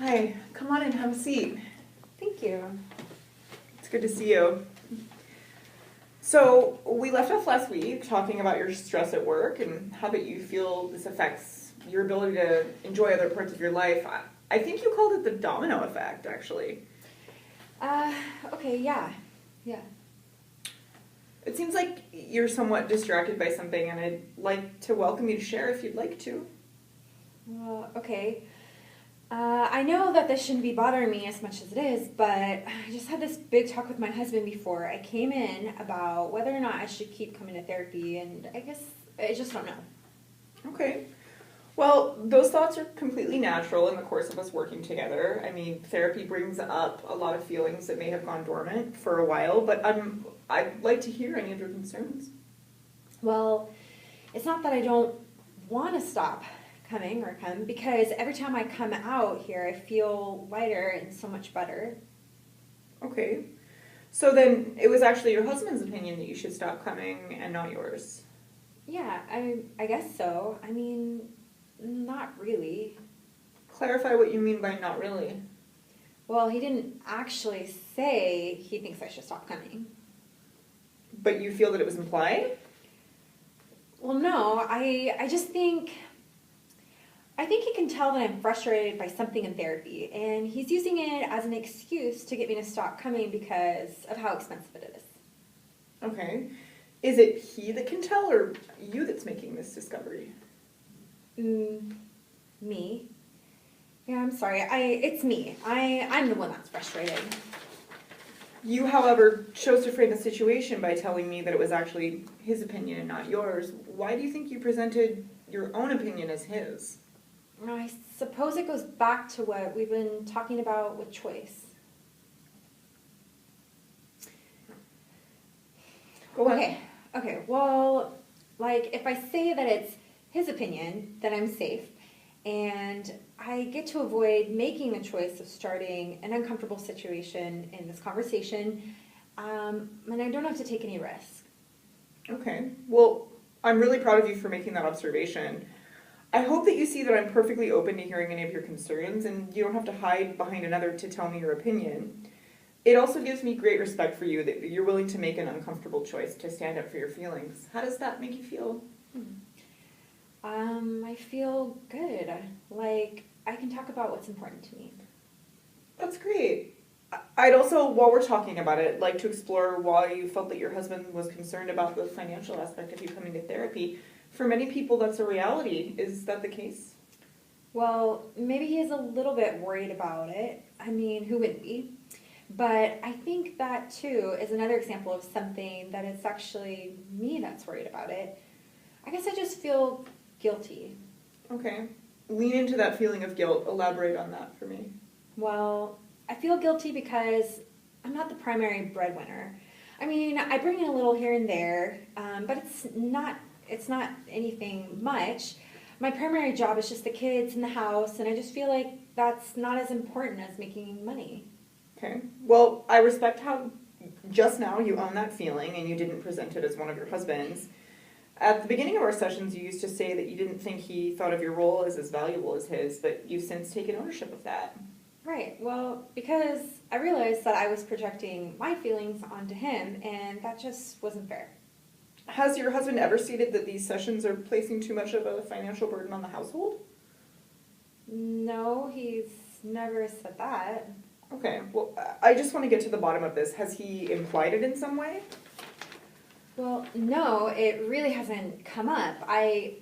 Hi, come on in, have a seat. Thank you. It's good to see you. So, we left off last week talking about your stress at work and how that you feel this affects your ability to enjoy other parts of your life. I think you called it the domino effect, actually. Okay, yeah. It seems like you're somewhat distracted by something, and I'd like to welcome you to share if you'd like to. Well, okay. I know that this shouldn't be bothering me as much as it is, but I just had this big talk with my husband before I came in about whether or not I should keep coming to therapy, and I guess I just don't know. Okay. Well, those thoughts are completely natural in the course of us working together. I mean, therapy brings up a lot of feelings that may have gone dormant for a while, but I'd like to hear any of your concerns. Well, it's not that I don't want to stop coming or come, because every time I come out here, I feel lighter and so much better. Okay. So then it was actually your husband's opinion that you should stop coming and not yours. Yeah, I guess so. I mean, not really. Clarify what you mean by not really. Well, he didn't actually say he thinks I should stop coming. But you feel that it was implied? Well, no, I just think... I think he can tell that I'm frustrated by something in therapy, and he's using it as an excuse to get me to stop coming because of how expensive it is. Okay. Is it he that can tell, or you that's making this discovery? Me. Yeah, I'm sorry. It's me. I'm the one that's frustrated. You, however, chose to frame the situation by telling me that it was actually his opinion and not yours. Why do you think you presented your own opinion as his? I suppose it goes back to what we've been talking about with choice. Go on. Okay, well, like, if I say that it's his opinion, then I'm safe, and I get to avoid making the choice of starting an uncomfortable situation in this conversation, and I don't have to take any risk. Okay. Well, I'm really proud of you for making that observation. I hope that you see that I'm perfectly open to hearing any of your concerns, and you don't have to hide behind another to tell me your opinion. It also gives me great respect for you that you're willing to make an uncomfortable choice to stand up for your feelings. How does that make you feel? I feel good. Like, I can talk about what's important to me. That's great. I'd also, while we're talking about it, like to explore why you felt that your husband was concerned about the financial aspect of you coming to therapy. For many people, that's a reality. Is that the case? Well, maybe he's a little bit worried about it. I mean, who wouldn't be? But I think that, too, is another example of something that it's actually me that's worried about it. I guess I just feel guilty. Okay. Lean into that feeling of guilt. Elaborate on that for me. Well, I feel guilty because I'm not the primary breadwinner. I mean, I bring in a little here and there, but it's not anything much. My primary job is just the kids and the house, and I just feel like that's not as important as making money. Okay. Well, I respect how just now you own that feeling and you didn't present it as one of your husband's. At the beginning of our sessions, you used to say that you didn't think he thought of your role as valuable as his, but you've since taken ownership of that. Right. Well, because I realized that I was projecting my feelings onto him, and that just wasn't fair. Has your husband ever stated that these sessions are placing too much of a financial burden on the household? No, he's never said that. Okay, well, I just want to get to the bottom of this. Has he implied it in some way? Well, no, it really hasn't come up. I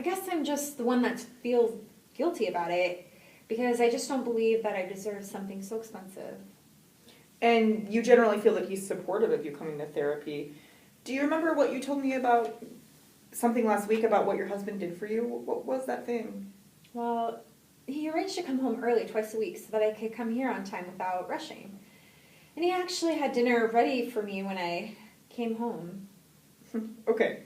guess I'm just the one that feels guilty about it, because I just don't believe that I deserve something so expensive. And you generally feel that he's supportive of you coming to therapy. Do you remember what you told me about something last week about what your husband did for you? What was that thing? Well, he arranged to come home early twice a week so that I could come here on time without rushing. And he actually had dinner ready for me when I came home. Okay.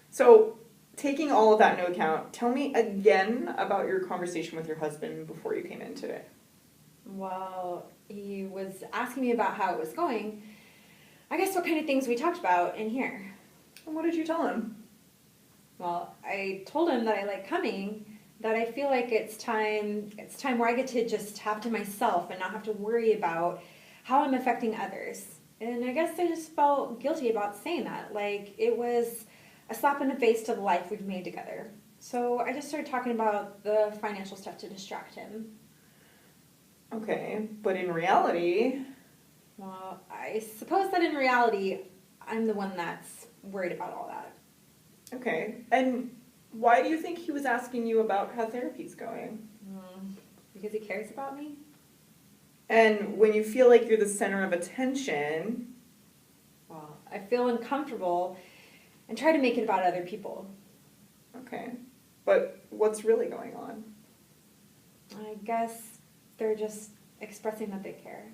So, taking all of that into account, tell me again about your conversation with your husband before you came in today. Well, he was asking me about how it was going. I guess what kind of things we talked about in here. And what did you tell him? Well, I told him that I like coming, that I feel like it's time where I get to just have to myself and not have to worry about how I'm affecting others. And I guess I just felt guilty about saying that. Like, it was a slap in the face to the life we've made together. So I just started talking about the financial stuff to distract him. Okay, but in reality... Well, I suppose that in reality, I'm the one that's worried about all that. Okay, and why do you think he was asking you about how therapy's going? Because he cares about me? And when you feel like you're the center of attention... Well, I feel uncomfortable and try to make it about other people. Okay, but what's really going on? I guess they're just expressing that they care.